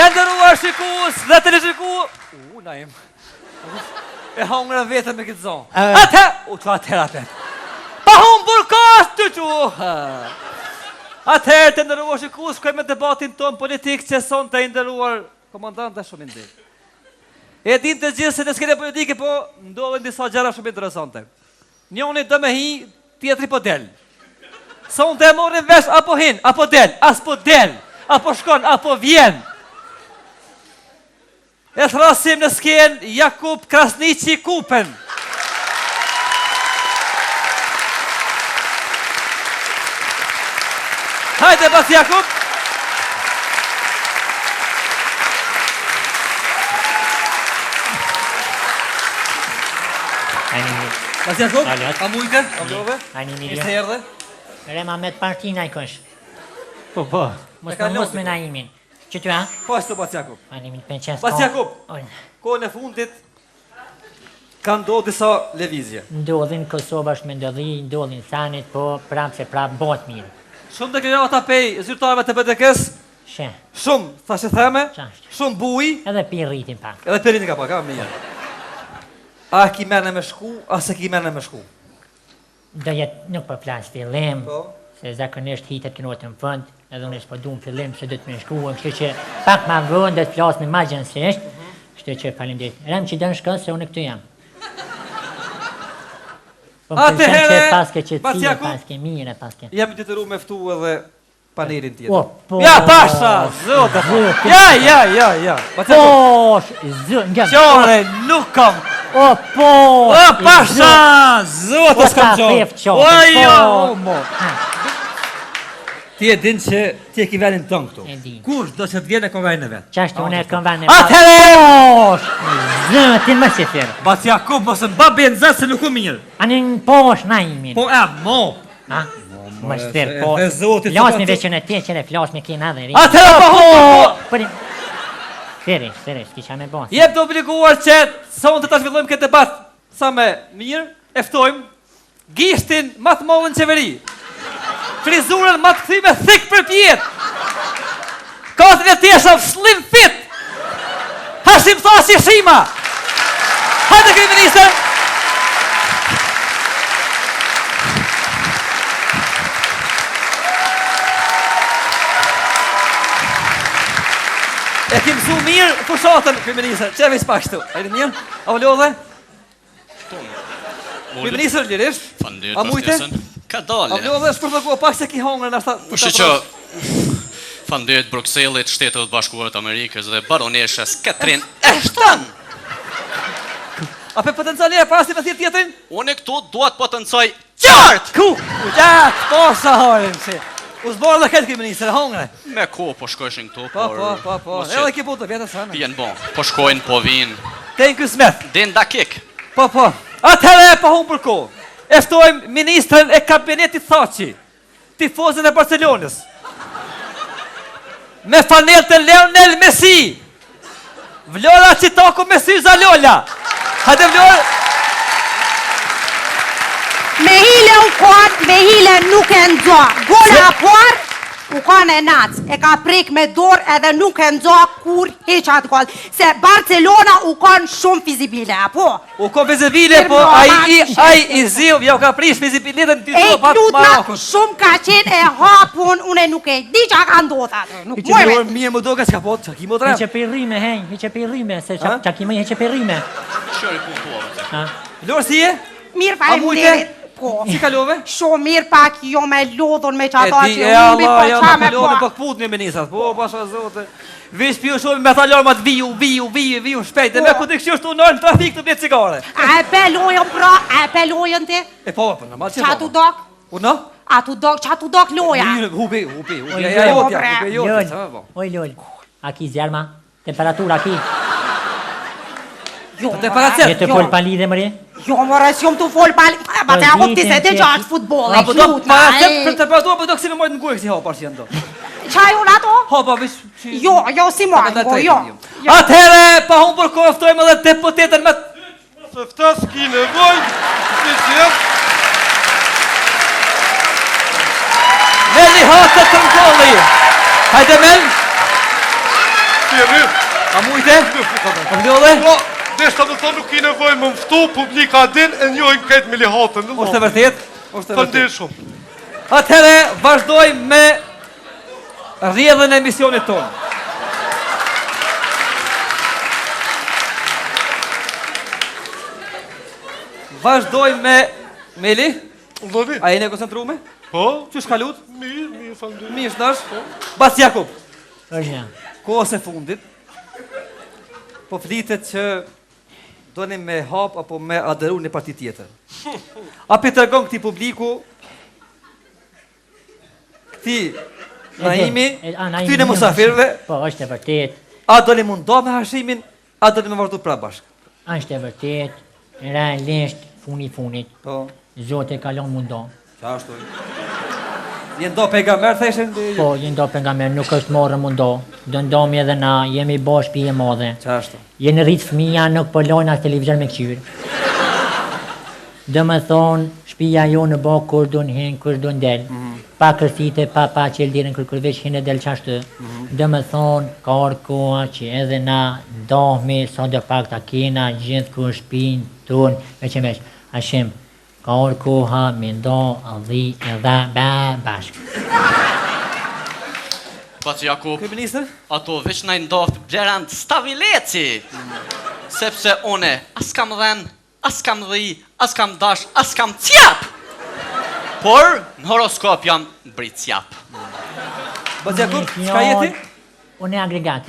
Të ndëruar shikues dhe teleshikues. Naim. E hongra vetëm me këtë zonë. Atë, atë. Pa humbur kohë të Atëherë të ndëruar shikues, shkojmë me debatin ton politik që sonte i ndëruar komandant dhe shumë i nderuar. E din të gjithë se në skene politike po ndodhen disa gjëra shumë interesante. Njoni do me hi, tjetri po del. Sonte e morrin vesh apo hin, apo del, as po del, apo shkon, apo vjen. E thrasim në skenë Jakub Krasniqi Kupen. Hajde pas Jakub. Pas Jakub, a mujke, a mjove? Ishte erdhe? Rema me të partina i kësh. Po. Mos me naimin. Që ty, ha? Po ashtu pas Jakub. Pas Jakub, kohën e fundit ka ndodhur disa lëvizje. Ndodhin Kosova është me ndodhi, ndodhin Sanit, po prapë se prapë bot mirë. Shumë deklarata pej zyrtarëve të BDK-s. Shumë, thashë theme, shumë buj. Edhe pirritin pak. Edhe pirritin ka pak, ka mirë. A ki mene me shku, a se ki mene me shku? Do jetë nuk për plas fillim, se zakonisht hitet kënot në fund, edhe unë s'po du në fillim se do të me shkuem, kështu që pak ma vënd dhe të flasë me ma gjënsisht, kështu që faleminderit. Rem që dënë shkën se unë këtu jam. Atëhere, paske mire, paske. Jam i detyruar me ftu edhe panerin tjetër. Ja, pasha, zote. Ja. Posh, zë, Qore, nuk kam. Pasha, zote s'kam qore. Ti e din që ti e ki venin tënë këtu. Kur do që të vjene konvenin e vetë? Qashtë unë e konvenin e vetë. Atëhere! Posh, zë, ti më që tjerë. Bas Jakub, mos më babi e në zëtë se nuk u mirë. Anin posh, na imin. Po, mo. Më shterë, po. Flasmi veqën e ti, që ne flasmi kina dhe rritë. Atëhere, po! Serish, kisha me bon. Jep të obliguar që sonë të ta zhvillojmë këtë debat sa me mirë, eftojmë gishtin ma të modhën qeveri. Frizurën ma të këthyme thik për pjetë. Katën e tjesha slim fit. Hashim Thashi Shima. Hajde kriministër. E kim su mirë fushatën, kriministër. Qeve i spashtu. Hajde mirë? A u lodhe? Kriministër, lirisht? A mujte? Ka dalë. A lodhe, shpërfëgua pak se ki hongërën ashta... Ushtë që fanderit Bruxellit, Shtetet Bashkuarët Amerikës dhe baroneshës Catherine Ashton. A pe potenciali e pasi me thirë tjetërin? Unë këtu duat potenciaj qartë! Ku? Qartë, po sa harim si. U zborë dhe këtë kriministër, e hongre. Me ko po shkojshin këtu, por... Po. Edhe ki putë, vjetë sana. Vjen bon, po shkojnë, po vinë. Ten kësmet. Den dakik. Po. Atëhere e pa humë për ko. Eftojmë ministrën e kabinetit Thaçi, tifozën e Barcelonës, me fanel të Lionel Messi, Vlora Qitaku me syza Lola. Hajde Vlora. Me hile u kanë, me hile nuk e nxo. Gola apar, u kanë e nacë. E ka prek me dorë edhe nuk e nxo kur heq atë gol. Se Barcelona u kanë shumë fizibile, apo? U kanë fizibile, po ai i ziu, ja u ka prish fizibilitën të të patë Marokës. Shumë ka qenë e hapun, une nuk e di që ka ndodhë atë. Nuk mojme. Mirë më do ka që ka po, që ki më drem. Heqe pirrime, heqe pirrime, se që ki më heqe pirrime. Qëri puntuave. Lorë si e? Mirë faleminderit. Si kalove? Shumë mirë pak jo me lodhun me qato që umbi po qa me po. Po këput një ministrat, po pasha zote. Vish pjo shumë me ta lormat viju shpejt. E me ku të kështu shtu nërë në trafik të bje cigare. A e pelojën pra, a e pelojën ti? E po, normal që po. Qa tu dok? Unë? A tu dok, qa tu dok loja? Hubi. Oj, Lol, a ki zjarma? Temperatura ki? Temperatur? Jetë fol pali dhe mëri? Jo, mëre, s'jom të fol pali. Ba të ahop ti se të gjash futbol e klut. Për temperatura për do kësi me mojtë në gujë kësi hapa që janë do. Qaj unë ato? Hapa, vish... Jo, si mojnë, jo. Atëhere, pa humë për kohë eftojmë edhe deputetën me... Eftas ki nevoj, si qëtë... Meli Hatë të ngolli. Hajde Mel. tjeri. A mujte? A mdjodhe? Po, deshta më thonë nuk i nevoj më mftu, publika din e njojnë këtë me lihatën. Është e vërtet? Faleminderit shumë. Atëhere, vazhdojmë me rrjedhën e emisionit tonë. Vazhdojmë me Meli. Vëllovi? A jeni e koncentrume? Po? Qysh kalut? Mirë, faleminderit. Mirë shtash? Bas Jakub, Është ja. kohës e fundit, po flitet që doni me hap apo me aderu një parti tjetër. A për të rgon këti publiku, këti Naimi, këty në musafirve, Po, është e vërtet. a do një mundo me Hashimin, a do një me vazhdu pra bashkë. Është e vërtet. Realisht, funit. Po, Zotë e kalon mundon. qa ashtu. Jenë do pejgamber, theshen? Po, jenë do pengamer, nuk është morë mundo. Do ndomi edhe na, jemi bosh pije modhe. Qa ashtu. Jenë rritë fëmija, nuk pëllojnë as televizor me këqyrë. Dë me thonë, shpia jo në bo kur du në hinë, kur du në del. Pa kërsite, pa që eldirën kër veç hinë e del qashtë. Dë me thonë, ka orë koha që edhe na dohmi, sa dhe pak ta kena gjithë kur shpinë, tunë, veç. Hashim, ka orë koha, me ndo, adhi, edhe, bashkë. Baci Jakub, Kryeministër? ato veç na i ndoft Blerand Stavileci. Sepse une as kam dhen, as kam dhi, as kam dash, as kam cjap. Por në horoskop jam brit cjap. Bas Jakub, qka jeti? Unë e agregat.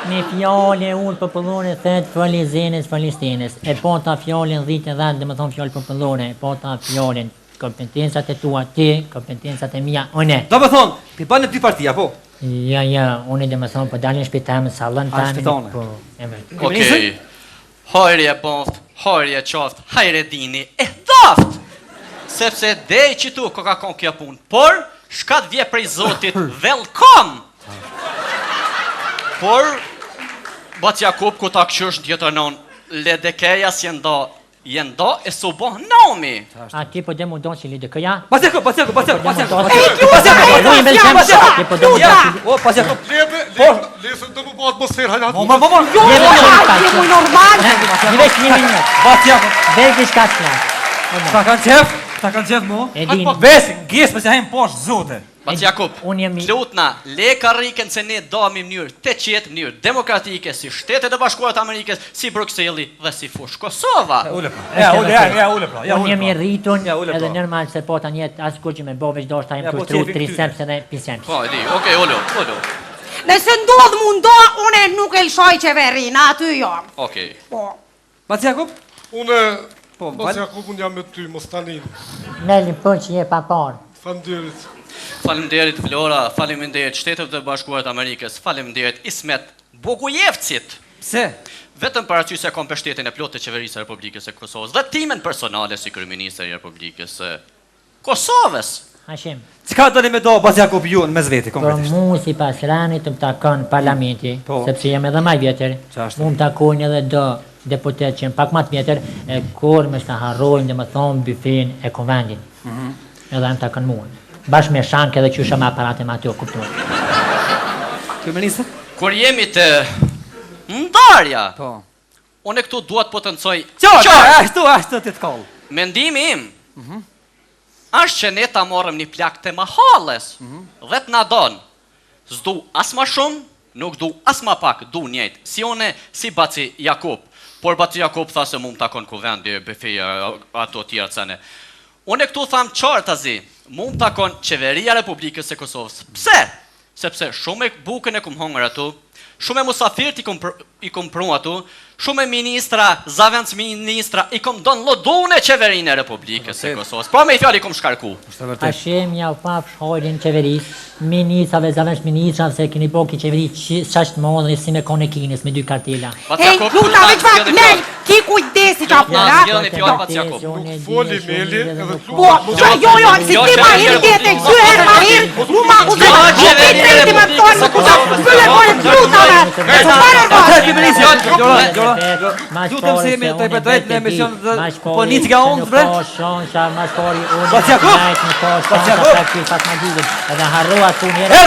Me fjallë unë popullore thet fali zenës, fali stenës. E po ta fjallën dhitë dhe dhe më thonë fjallë popullore. E po ta fjallën kompetensat e tua ti, kompetensat e mia une. Do me thonë, pi banë në dy partia, po? Ja, unë dhe më thonë po dalin shpitamë, salën A, tamë. shpitane. Po, e vetë. Okej. Hajri e boft, hajri e qoft, hajri dini e doft. Sepse dej që tu ko ka kon kjo pun, por shkat vje prej Zotit velkom. Por Baci Jakub ku ta këshysh në tjetër non, ledekeja s'jendo e su boh nomi. A ti po dhe mu donë që li dhe këja? Bas Jakub, Bas Jakub, Bas Jakub, Bas Jakub. O, Bas Jakub. Lesën të më po atmosferë, hajna. Mo. Je mu normal. Një veç një minut. Bas Jakub. Vezi shka s'la. Ta kanë qef mo? E din. Vesin, gjesë pëse hajmë poshtë zote. Baci Jakub, Unë jemi... lutna, le karriken se ne dohemi mënyrë të qetë, mënyrë demokratike, si Shtetet e Bashkuara të Amerikës, si Bruxelli dhe si fush Kosova. Ule pra, ule pra. Unë jemi rritun Ja, ule edhe po. normal se po ta njetë asë kur që me bo veç do shta Ja, jem po, kështru ti e 3 vi sepse dhe pisems. Po, e di, okej, ullu. Nëse ndodh mundo, une nuk e lëshoj qeverin, aty jam. Okej. Po. Bas Jakub? Une, Po, Bas Jakub, unë jam me ty, mos tanin. Neli po që je pa parë. Faleminderit. Faleminderit Vlora, faleminderit Shtetet e Bashkuara të Amerikës, faleminderit Ismet Bogujevcit. Pse? Vetëm parasysh se kom mbështetjen e plotë të qeverisë së Republikës së Kosovës dhe timen personale si kryeministër i Republikës së Kosovës. Hashim, Qka do një me do Bas Jakub ju në mezveti, për konkretisht? mu si pas ranit të më takon parlamenti, Po. sepse jem edhe maj vjetër, Qashtu. mu më takojnë edhe do deputet që jem pak mat vjetër, e kur me shta harrojnë dhe më thonë bifin e konvendin. Edhe më takon muën. Bashkë me shanke edhe qysha me aparate me aty o kuptuar. Kryeministër? Kur jemi të ndarja, Po. unë këtu duat potencoj Ashtu të të kollë. Mendimi im është që ne ta morëm një plak të mahales dhe të na donë. S'du as ma shumë, nuk du as ma pak, du njëjtë. Si une, si Baci Jakub. Por Baci Jakub tha se mu më takon kuvendi, befeja, ato tjera të sene. Une këtu tham qartazi, mu më takon qeveria Republikës e Kosovës. Pse? Sepse shumë e bukën e kum hongër atu, shumë e musafirt i kum pru atu, shumë e ministra, zavendës ministra, i kum donë lodune qeverinë e Republikës e Kosovës. Pra me i fjallë i kum shkarku. Hashim ja u paf shhojrin qeveris, ministrave, zavendës ministrave, se keni bo ki qeveri qashtë modhe si me kone kinës, me 2 kartela. Baci Hej, Jakub, luna veç pak, nej, ki kujdesi qa puna. Zgjidhni fjallë Baci Jakub. Foli Meli edhe Po, jo, si ti ma hirë djetë, kësë herë ma hirë, mu ma ku të qeveria e me thonë, më ku të bële mojë plut, Lutem se jemi të drejt në emision politika unë bre. Baciakop! Edhe harrua tu njerë.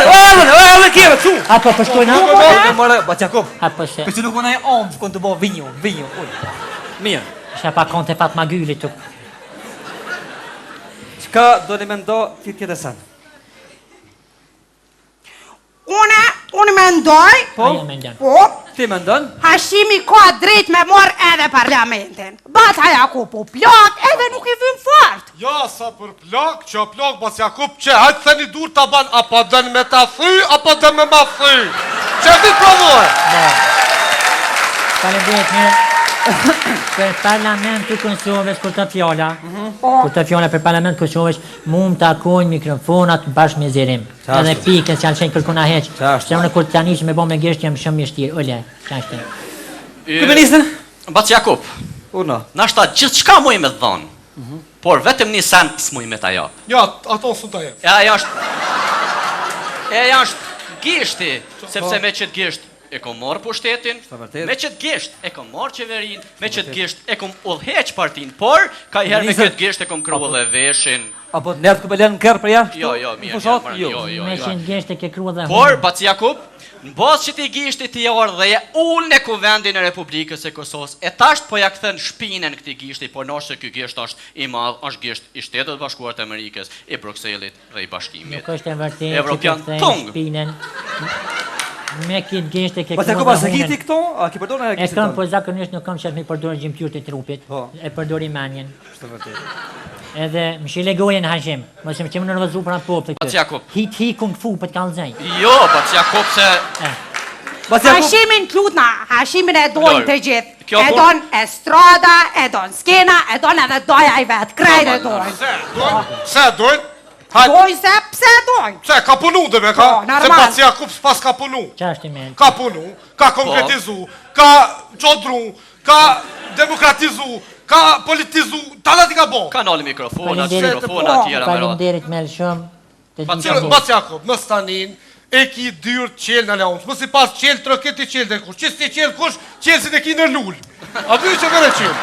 Edhe kjeve, tu! Apo përshkojnë Baciakop, Apo se përse nuk mëna e omë kënë të bo vinjo, mirë. Isha pa konte Fatma Gyli tu. Qka do një mendo ti tjetë sen? Unë mendoj, Aja me ndjanë. po, Ti mendon? Hashimi ka drejt me marrë edhe parlamentin. Bata Jakupu plak edhe nuk i vim fort. Ja, sa për plak, që plak Bas Jakub që hajtë se një dur të ban, apo dën me ta thy, apo dën me ma thy. Që ti të provoj? Faleminderit një. Për parlament të Kosovës për të fjalla. Për të fjalla për parlament të Kosovës mund të akojnë mikrofonat bashkë me zirim. Edhe pikën që janë qenë kërkuna heq. Se unë kur të janë ishë me bo me gështë jam shumë mishtirë. Ulle, qashtë. Kryeministër? Baciakop, Uno. nashta gjithë shka muj me dhonë, por vetëm një sen s'muj me ta japë. Ja, ato së të jetë. E është gishti, sepse me qëtë gisht e kom morë pushtetin, me qëtë gisht e kom morë qeverin, me qëtë gisht e kom udheq partin, por ka i herë me këtë gisht e kom krua dhe veshin. Apo nertë ku belen në kërë për jashtë? Jo, mirë, Me qenë gjeshte ke krua dhe Por, Baciakop, në basë që ti gishti ti orë dhe unë në kuvendin e Republikës e Kosovës, e tasht po ja këthën shpinën këti gishti, por nështë se kjo gisht është i madhë, është gisht i Shtetet Bashkuar të Amerikës, i Bruxellit dhe i Bashkimit. Nuk është e vërtet Evropian që tung. shpinën. Me këtë gjeshte ke krua Baciakop, a se kiti këto? A ki përdojnë e E kiti kam këto? po zakonisht nuk kam qëtë me përdojnë gjimtyr të trupit. E përdori manjen. Edhe më shile gojen Hashim, mos më qemë në rëvëzu për atë popë të këtë. Baciakop. Hi kung fu për të kalëzaj. Jo, Baciakop, se Baciakop, Hashimin klutna, Hashimin e dojnë Lor, të gjithë. kjo E po- don estrada, e don skena, e don edhe doja i vetë, krejt e dojnë. Se dojnë? Hajtë, Dojnë se pse dojnë. se ka punu dhe me ka? Po, normal. Se Bas Jakub s'pas ka punu. Qashti me. Ka punu, ka konkretizu, ka qodru, ka demokratizu, ka politizu, talat i ka bo. kanali mikrofonat, Faleminderit. mikrofonat tjera me ratë. Falimderit me lëshëm. Të gjithë Bas Jakub, më stanin, e ki dyrë qelë në leonës, më si pas qelë të rëketi qelë dhe kush, qësë ti qelë kush, qelë si të ki në lullë. A dy që vere qelë.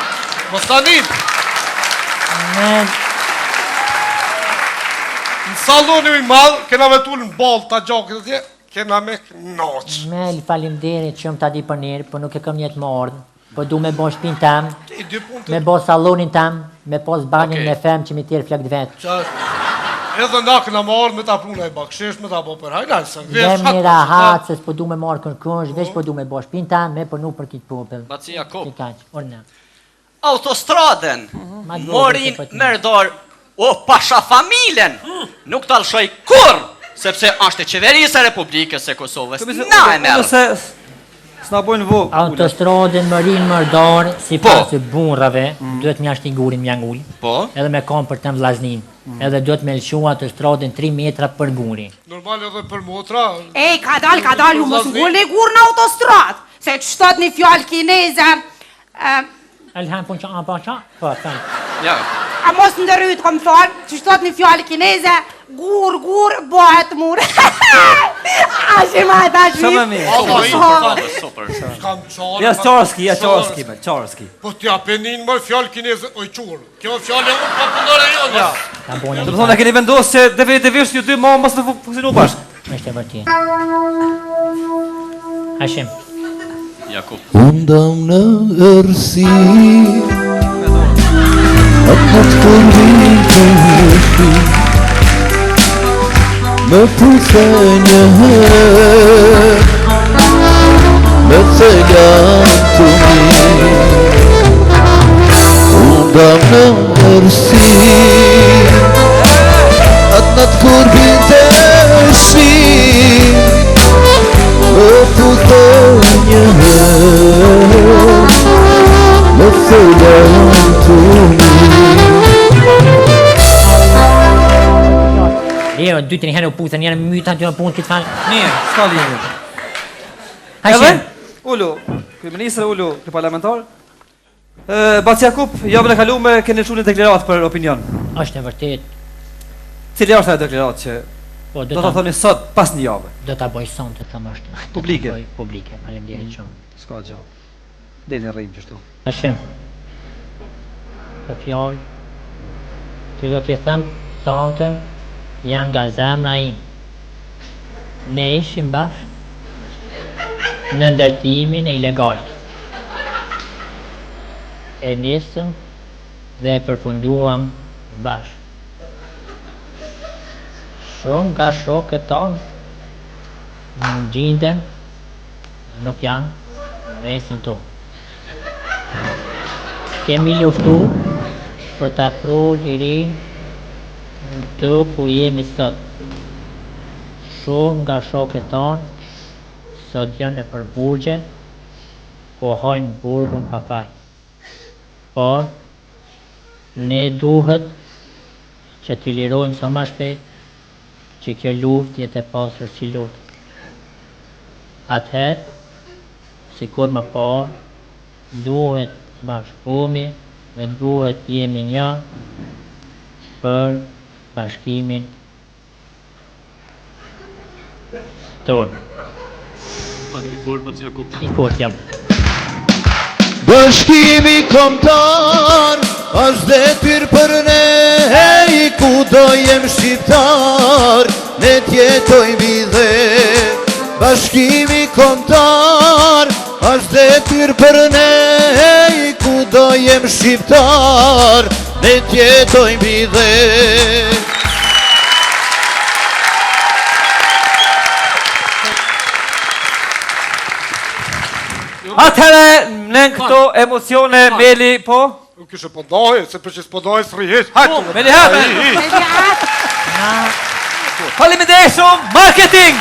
Më stanin, me në saloni i madhë, kena me tullë në balë të gjakët e tje, kena me knoqë. me falimderit shumë ta di për njerë, po nuk e kam jetë më ordë. Po du me bo shpin tam, I dy punë të me bo salonin tam, me pos banjën Okej. me fem që mi tjerë flak vetë. Edhe na këna marrë me ta pruna i bakshesh, me ta bo për hajnaj, se Jem një rahat, se s'po du me marë kërkënsh, veç po du me bo shpin tam, me përnu për kitë popel. Baciakop, Ti kaq, orna. autostraden, Ma duhet morin të po ti. merdor, o pasha familjen, nuk të alshoj kur, sepse është e qeverisë e Republikës e Kosovës, na e merë. Se s'na bojnë vo. Autostradën më rinë mërdar, si Po. pas të bunrave, duhet mja shtigurin mja ngull, Po, edhe me kam për të vlaznin, edhe duhet me lëshu autostradën 3 metra për guri. Normal edhe për motra. Ej, ka dal, ju mos ngulli gur në autostrat. Se që shtot një fjallë kineze, Alhan pun që anë pa qa? Po, thënë. ja. a mos ndërryt, kom thonë, që shtot një fjallë kineze, gur, bëhet murë. Ashim a ta Shumë mirë. Super. Kam qarë. Ja Qarski, me Qarski. Po t'ja penin më fjallë kineze, oj qurë. Kjo fjallë e unë pa punore jonë. Ja. Ka bonja Do të thonë, e keni vendosë se definitivisht ju dy ma mos të funksionu bashkë. është e vërti. Hashim, Jakub. Undam në ërsi Atë të përbin të hështi Me puse një herë Me cegat të mi Undam në ërsi Atë të përbin të hështi Me puse një herë Me cegat të mi Leo, 2-3 herë u putë, njerë më myta të në punë këtë falë. Mirë, s'ka lidhje. Hashim, Edhe, ullu, kryeministre, ullu, parlamentar. Baciakop, javën e kalume keni çuar një deklaratë për opinion. është e vërtet. Cili është ajo deklaratë që Po, Do ta thoni sot pas një jave. do ta bëj sonte thamë ashtu. Publike. Do ta bëj publike, faleminderit shumë. S'ka gjë. Deni rrim kështu. Tashim. Të fjallë, që do t'i them sonte, janë nga zemra im. Ne ishim bashkë në ndërtimin e ilegalt. E nisëm dhe e përfunduam bashkë. Shumë nga shokët tonë në gjindën nuk janë në mesin tonë. Kemi luftu për të afru lirin të ku jemi sot. Shumë nga shokët tonë sot janë e për burgje, ku hojnë burgun pa faj. Por, ne duhet që t'i lirojmë sa ma shpejt që kjo luft jetë e pasër si luft. Atëherë, si kur më parë, duhet bashkëpuni dhe duhet jemi një për bashkimin tonë. I fort jam. Bashkimi kombëtar është detyr për ne, hej, ku do jem shqiptar, ne t'jetojmë bidhe. Bashkimi kombëtar është detyr për ne, hej, ku do jem shqiptar, ne t'jetojmë bidhe. Atëherë, në këto emocione, Meli, po? Nuk kështë po dohe, se për që s'po dohe s'frihet. Hajtë! Meli, hajtë! Faleminderit shumë, marketing!